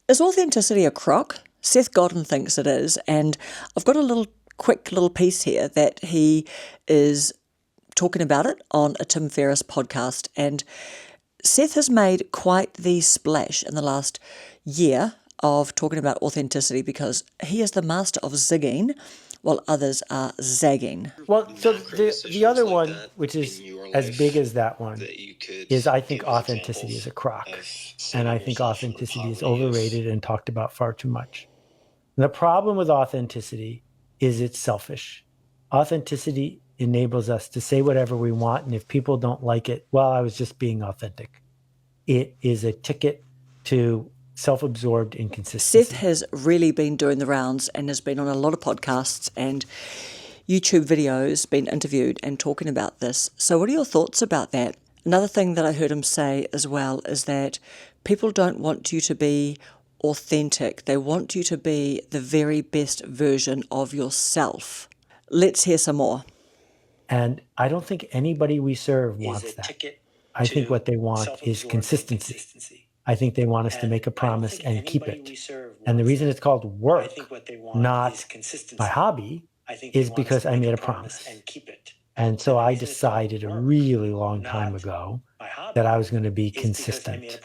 Is authenticity a crock? Seth Godin thinks it is, and I've got a quick little piece here that he is talking about it on a Tim Ferriss podcast, and Seth has made quite the splash in the last year of talking about authenticity because he is the master of zigging while others are zagging. Well, so the other one, which is as big as that one, is I think authenticity is a crock. And I think authenticity is overrated and talked about far too much. And the problem with authenticity is it's selfish. Authenticity enables us to say whatever we want. And if people don't like it, well, I was just being authentic. It is a ticket to self-absorbed inconsistency. Seth has really been doing the rounds and has been on a lot of podcasts and YouTube videos, been interviewed and talking about this. So what are your thoughts about that? Another thing that I heard him say as well is that people don't want you to be authentic. They want you to be the very best version of yourself. Let's hear some more. And I don't think anybody we serve wants that. I think what they want is consistency. I think they want us to make a promise and keep it. And the reason it's called work, not my hobby, is because I made a promise. And so I decided a really long time ago that I was going to be consistent.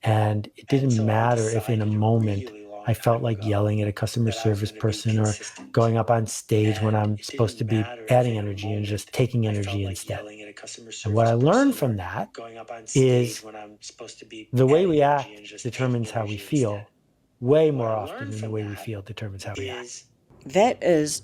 And it didn't matter if in a moment I felt like yelling at a customer service person or going up on stage when I'm supposed to be adding energy and just taking energy instead. And what I learned from that is the way we act determines how we feel way more often than the way we feel determines how we act. That is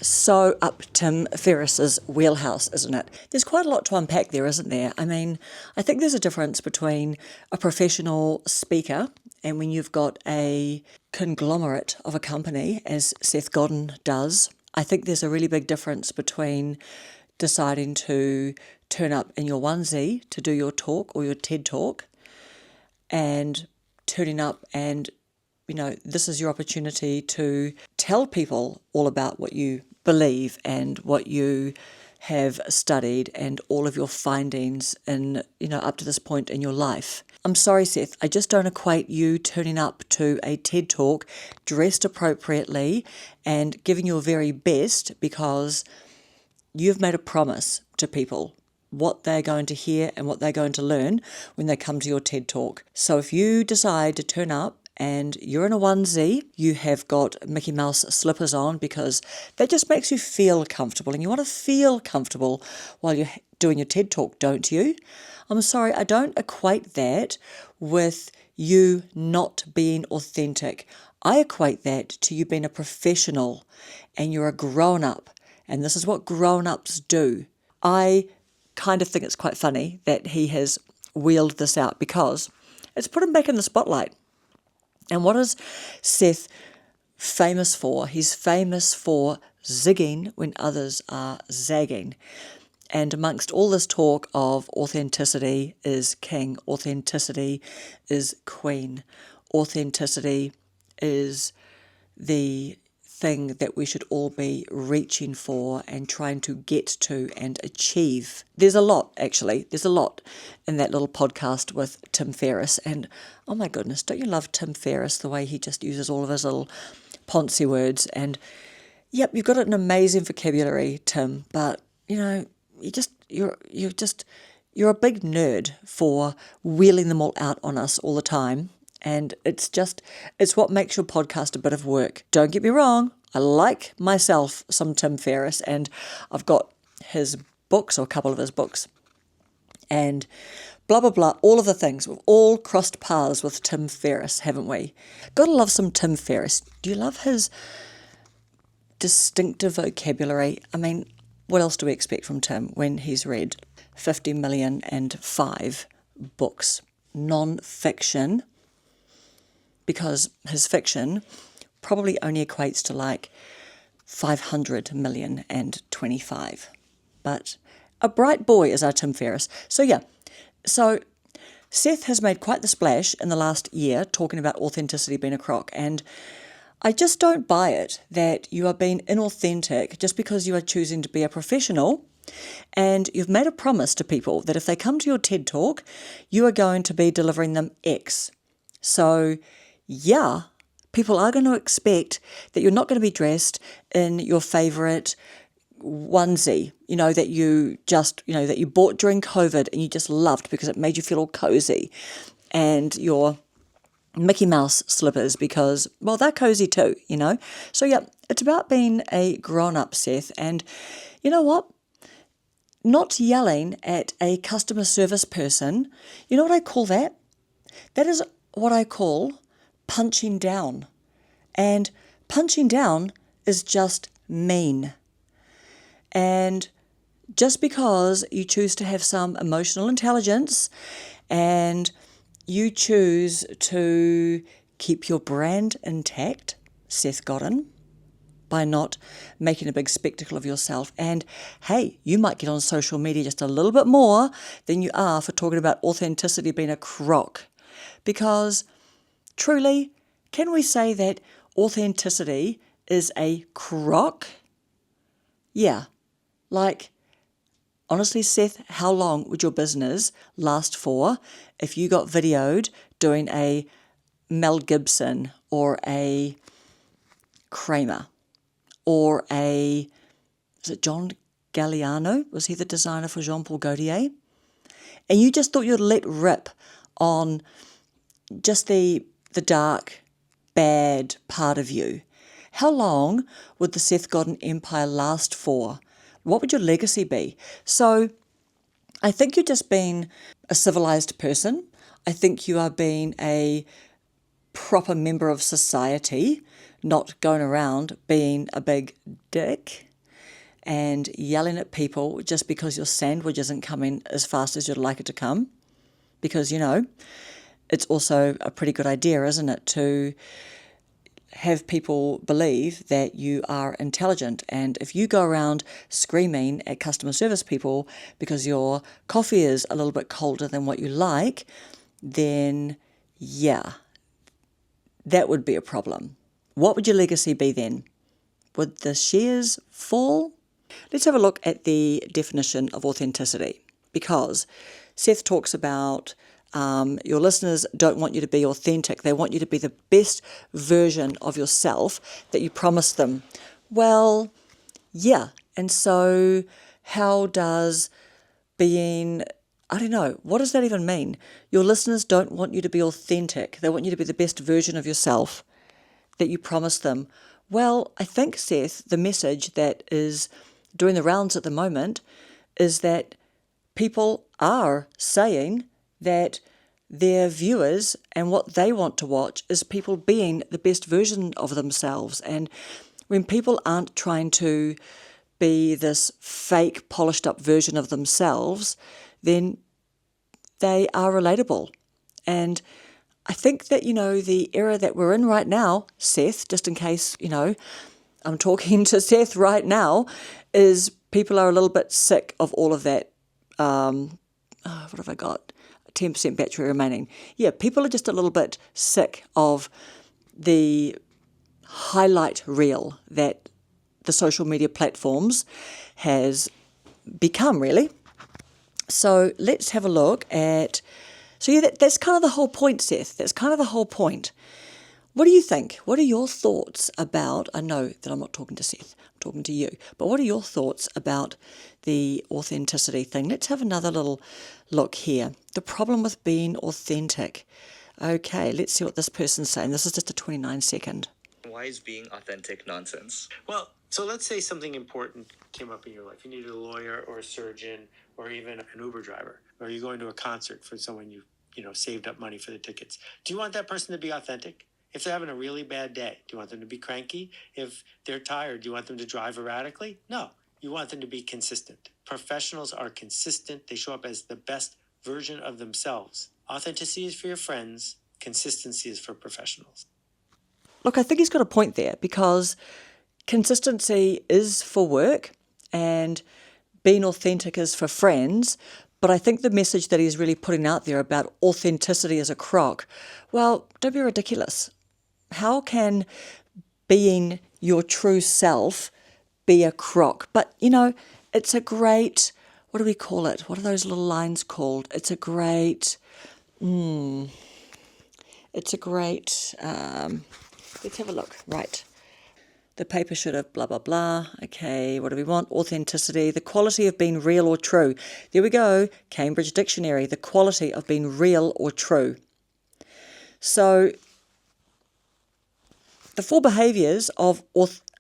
so up Tim Ferriss's wheelhouse, isn't it? There's quite a lot to unpack there, isn't there? I mean, I think there's a difference between a professional speaker and when you've got a conglomerate of a company, as Seth Godin does. I think there's a really big difference between deciding to turn up in your onesie to do your talk or your TED talk and turning up and, you know, this is your opportunity to tell people all about what you believe and what you have studied and all of your findings in, you know, up to this point in your life. I'm sorry, Seth, I just don't equate you turning up to a TED talk dressed appropriately and giving your very best because you've made a promise to people what they're going to hear and what they're going to learn when they come to your TED talk. So if you decide to turn up and you're in a onesie, you have got Mickey Mouse slippers on because that just makes you feel comfortable and you want to feel comfortable while you're doing your TED talk, don't you? I'm sorry, I don't equate that with you not being authentic. I equate that to you being a professional and you're a grown-up, and this is what grown-ups do. I kind of think it's quite funny that he has wheeled this out because it's put him back in the spotlight. And what is Seth famous for? He's famous for zigging when others are zagging. And amongst all this talk of authenticity is king, authenticity is queen, authenticity is the thing that we should all be reaching for and trying to get to and achieve. There's a lot, actually. There's a lot in that little podcast with Tim Ferriss. And oh my goodness, don't you love Tim Ferriss, the way he just uses all of his little poncy words? And yep, you've got an amazing vocabulary, Tim, but you know, you're a big nerd for wheeling them all out on us all the time. And it's what makes your podcast a bit of work. Don't get me wrong, I like myself some Tim Ferriss, and I've got his books, or a couple of his books, and blah, blah, blah, all of the things. We've all crossed paths with Tim Ferriss, haven't we? Gotta love some Tim Ferriss. Do you love his distinctive vocabulary? I mean, what else do we expect from Tim when he's read 50,000,005 books? Non-fiction, because his fiction probably only equates to like 500,000,025. But a bright boy is our Tim Ferriss. So yeah, so Seth has made quite the splash in the last year talking about authenticity being a crock, and I just don't buy it that you are being inauthentic just because you are choosing to be a professional and you've made a promise to people that if they come to your TED Talk, you are going to be delivering them X. So yeah, people are going to expect that you're not going to be dressed in your favourite onesie, that you just, that you bought during COVID and you just loved because it made you feel all cozy, and your Mickey Mouse slippers because, well, they're cozy too, So yeah, it's about being a grown-up, Seth, and you know what? Not yelling at a customer service person, you know what I call that? That is what I call punching down. And punching down is just mean. And just because you choose to have some emotional intelligence and you choose to keep your brand intact, Seth Godin, by not making a big spectacle of yourself. And hey, you might get on social media just a little bit more than you are for talking about authenticity being a crock. Because truly, can we say that authenticity is a crock? Yeah. Like, honestly, Seth, how long would your business last for if you got videoed doing a Mel Gibson or a Kramer or is it John Galliano? Was he the designer for Jean-Paul Gaultier? And you just thought you'd let rip on just the dark, bad part of you. How long would the Seth Godin empire last for? What would your legacy be? So I think you're just being a civilized person. I think you are being a proper member of society, not going around being a big dick and yelling at people just because your sandwich isn't coming as fast as you'd like it to come. Because, it's also a pretty good idea, isn't it, to have people believe that you are intelligent. And if you go around screaming at customer service people because your coffee is a little bit colder than what you like, then yeah, that would be a problem. What would your legacy be then? Would the shares fall? Let's have a look at the definition of authenticity, because Seth talks about your listeners don't want you to be authentic. They want you to be the best version of yourself that you promised them. Well, yeah. And so how does being, I don't know, what does that even mean? Your listeners don't want you to be authentic. They want you to be the best version of yourself that you promised them. Well, I think, Seth, the message that is doing the rounds at the moment is that people are saying that their viewers and what they want to watch is people being the best version of themselves. And when people aren't trying to be this fake, polished up version of themselves, then they are relatable. And I think that, the era that we're in right now, Seth, just in case, I'm talking to Seth right now, is people are a little bit sick of all of that. What have I got? 10% battery remaining. Yeah, people are just a little bit sick of the highlight reel that the social media platforms has become, really. So let's have a look at... So yeah, that's kind of the whole point, Seth. That's kind of the whole point. What do you think? What are your thoughts about... I know that I'm not talking to Seth, I'm talking to you. But what are your thoughts about the authenticity thing? Let's have another little look here. The problem with being authentic. Okay, let's see what this person's saying. This is just a 29-second. Why is being authentic nonsense? Well, so let's say something important came up in your life. You needed a lawyer or a surgeon or even an Uber driver, or you're going to a concert for someone you saved up money for the tickets. Do you want that person to be authentic? If they're having a really bad day, do you want them to be cranky? If they're tired, do you want them to drive erratically? No, you want them to be consistent. Professionals are consistent. They show up as the best version of themselves. Authenticity is for your friends. Consistency is for professionals. Look, I think he's got a point there, because consistency is for work and being authentic is for friends. But I think the message that he's really putting out there about authenticity as a crock, well, don't be ridiculous. How can being your true self be a crock? But, it's a great, what do we call it? What are those little lines called? It's a great, It's a great, let's have a look. Right. The paper should have blah, blah, blah. Okay, what do we want? Authenticity, the quality of being real or true. There we go. Cambridge Dictionary, the quality of being real or true. So the 4 behaviours of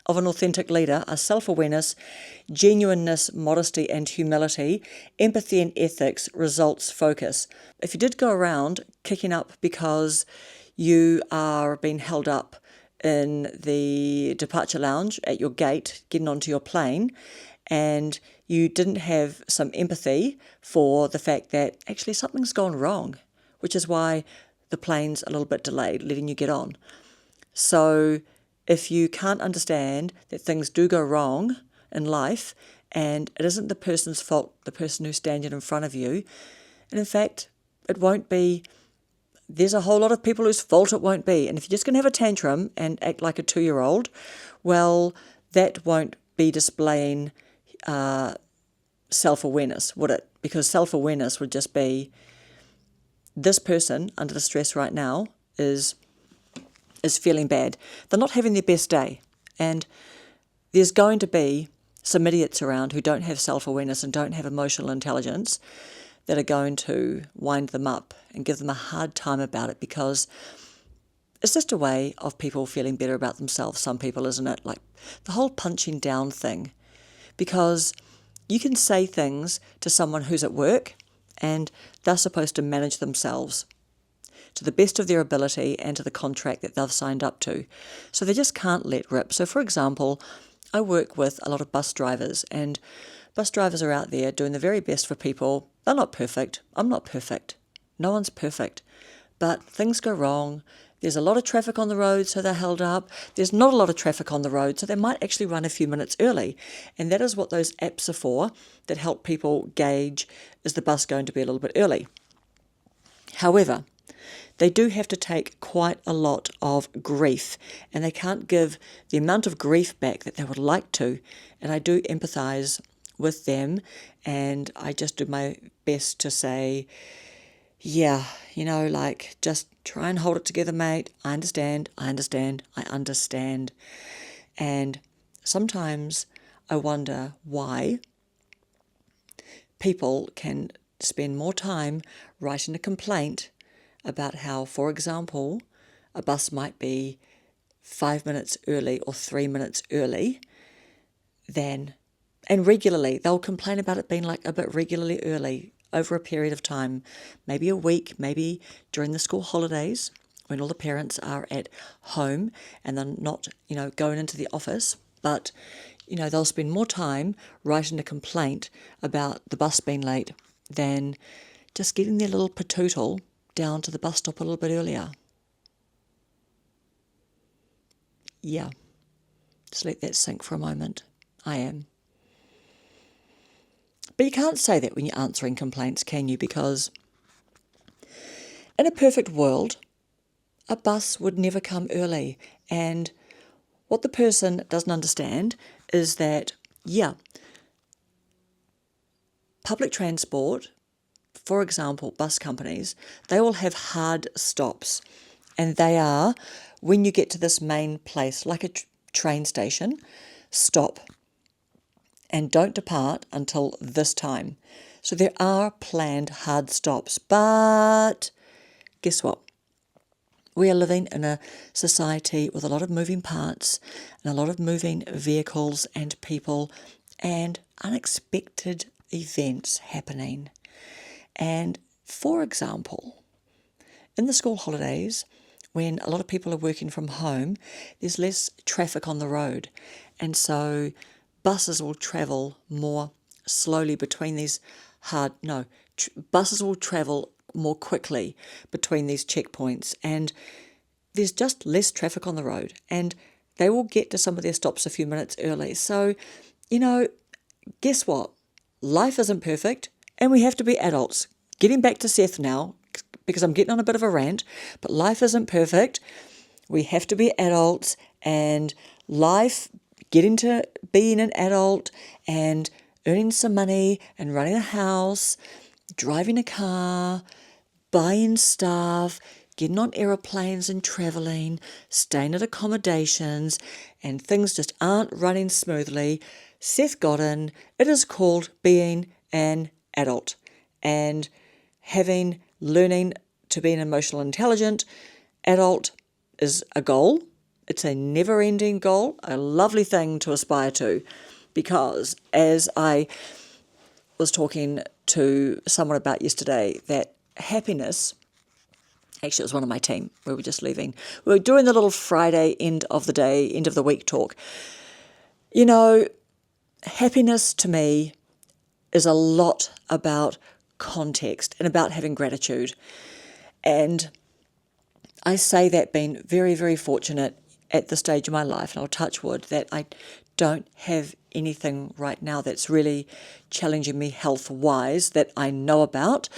an authentic leader are self-awareness, genuineness, modesty and humility, empathy and ethics, results focus. If you did go around kicking up because you are being held up in the departure lounge at your gate, getting onto your plane, and you didn't have some empathy for the fact that actually something's gone wrong, which is why the plane's a little bit delayed, letting you get on. So if you can't understand that things do go wrong in life, and it isn't the person's fault, the person who's standing in front of you, and in fact, it won't be, there's a whole lot of people whose fault it won't be. And if you're just going to have a tantrum and act like a 2-year-old, well, that won't be displaying self-awareness, would it? Because self-awareness would just be, this person under the stress right now is feeling bad. They're not having their best day. And there's going to be some idiots around who don't have self-awareness and don't have emotional intelligence that are going to wind them up and give them a hard time about it, because it's just a way of people feeling better about themselves, some people, isn't it? Like the whole punching down thing. Because you can say things to someone who's at work and they're supposed to manage themselves to the best of their ability and to the contract that they've signed up to. So they just can't let rip. So for example, I work with a lot of bus drivers, and bus drivers are out there doing the very best for people. They're not perfect. I'm not perfect. No one's perfect. But things go wrong. There's a lot of traffic on the road, so they're held up. There's not a lot of traffic on the road, so they might actually run a few minutes early. And that is what those apps are for, that help people gauge, is the bus going to be a little bit early? However, they do have to take quite a lot of grief, and they can't give the amount of grief back that they would like to. And I do empathise with them, and I just do my best to say, yeah, like, just try and hold it together, mate. I understand. And sometimes I wonder why people can spend more time writing a complaint about how, for example, a bus might be 5 minutes early or 3 minutes early and regularly, they'll complain about it being like a bit regularly early over a period of time, maybe a week, maybe during the school holidays when all the parents are at home and they're not, going into the office, but, they'll spend more time writing a complaint about the bus being late than just getting their little patootle down to the bus stop a little bit earlier. Yeah, just let that sink for a moment. I am. But you can't say that when you're answering complaints, can you? Because in a perfect world, a bus would never come early. And what the person doesn't understand is that, public transport, for example, bus companies, they will have hard stops. And they are, when you get to this main place, like a train station, stop and don't depart until this time. So there are planned hard stops. But guess what? We are living in a society with a lot of moving parts and a lot of moving vehicles and people and unexpected events happening. And for example, in the school holidays, when a lot of people are working from home, there's less traffic on the road. And so buses will travel more slowly between these buses will travel more quickly between these checkpoints, and there's just less traffic on the road, and they will get to some of their stops a few minutes early. So, guess what? Life isn't perfect, and we have to be adults. Getting back to Seth now, because I'm getting on a bit of a rant, but life isn't perfect. We have to be adults, and getting to being an adult and earning some money and running a house, driving a car, buying stuff, getting on aeroplanes and travelling, staying at accommodations, and things just aren't running smoothly. Seth Godin, it is called being an adult and learning to be an emotional intelligent adult is a goal. It's a never-ending goal, a lovely thing to aspire to, because as I was talking to someone about yesterday, that happiness, actually it was one of my team, we were just leaving, we were doing the little Friday end of the week talk. You know, happiness to me is a lot about context and about having gratitude. And I say that being very, very fortunate at this stage of my life, and I'll touch wood, that I don't have anything right now that's really challenging me health-wise that I know about.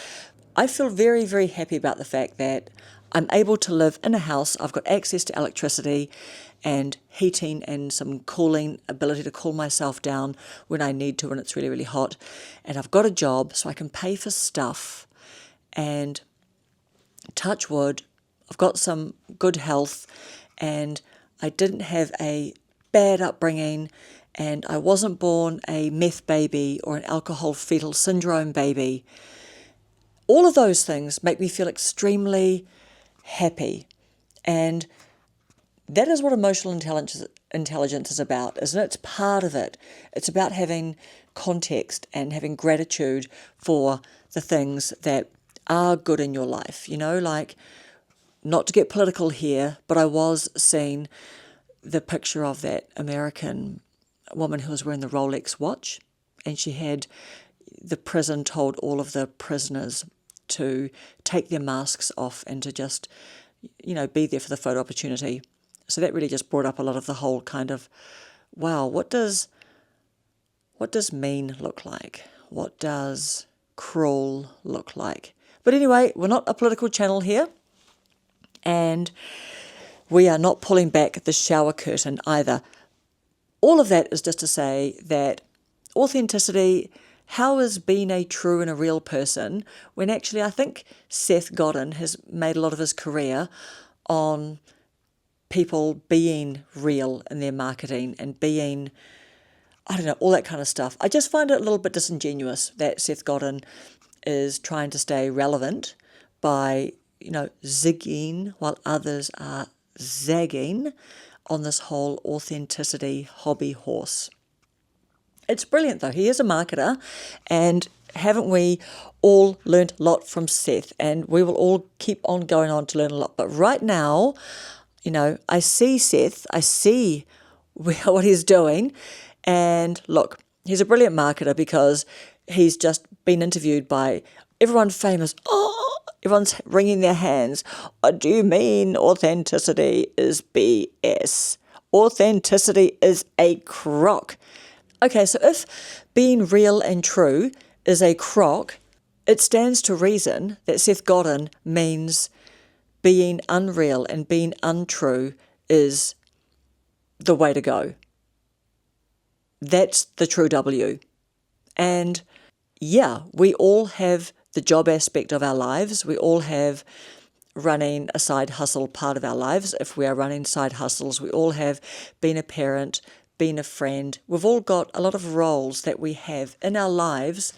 I feel very, very happy about the fact that I'm able to live in a house. I've got access to electricity and heating and some cooling, ability to cool myself down when I need to when it's really, really hot. And I've got a job so I can pay for stuff, and touch wood, I've got some good health, and I didn't have a bad upbringing, and I wasn't born a meth baby or an alcohol fetal syndrome baby. All of those things make me feel extremely happy, and that is what emotional intelligence is about, isn't it? It's part of it. It's about having context and having gratitude for the things that are good in your life. You know, like, not to get political here, but I was seeing the picture of that American woman who was wearing the Rolex watch, and the prison told all of the prisoners to take their masks off and to just, be there for the photo opportunity. So that really just brought up a lot of the whole kind of, wow, what does mean look like? What does cruel look like? But anyway, we're not a political channel here, and we are not pulling back the shower curtain either. All of that is just to say that authenticity, how is being a true and a real person, when actually I think Seth Godin has made a lot of his career on people being real in their marketing and being, I don't know, all that kind of stuff. I just find it a little bit disingenuous that Seth Godin is trying to stay relevant by, zigging while others are zagging on this whole authenticity hobby horse. It's brilliant though. He is a marketer, and haven't we all learned a lot from Seth? And we will all keep on going on to learn a lot. But right now, I see Seth, I see what he's doing, and look, he's a brilliant marketer because he's just been interviewed by everyone famous. Oh, everyone's wringing their hands. Do you mean authenticity is BS? Authenticity is a crock. Okay, so if being real and true is a crock, it stands to reason that Seth Godin means being unreal and being untrue is the way to go. That's the true W. And yeah, we all have the job aspect of our lives. We all have running a side hustle part of our lives. If we are running side hustles, we all have being a parent, being a friend. We've all got a lot of roles that we have in our lives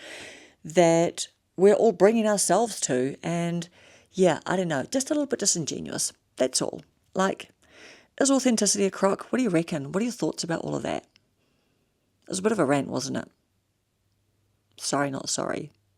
that we're all bringing ourselves to. And yeah, I don't know, just a little bit disingenuous. That's all. Like, is authenticity a crock? What do you reckon? What are your thoughts about all of that? It was a bit of a rant, wasn't it? Sorry, not sorry.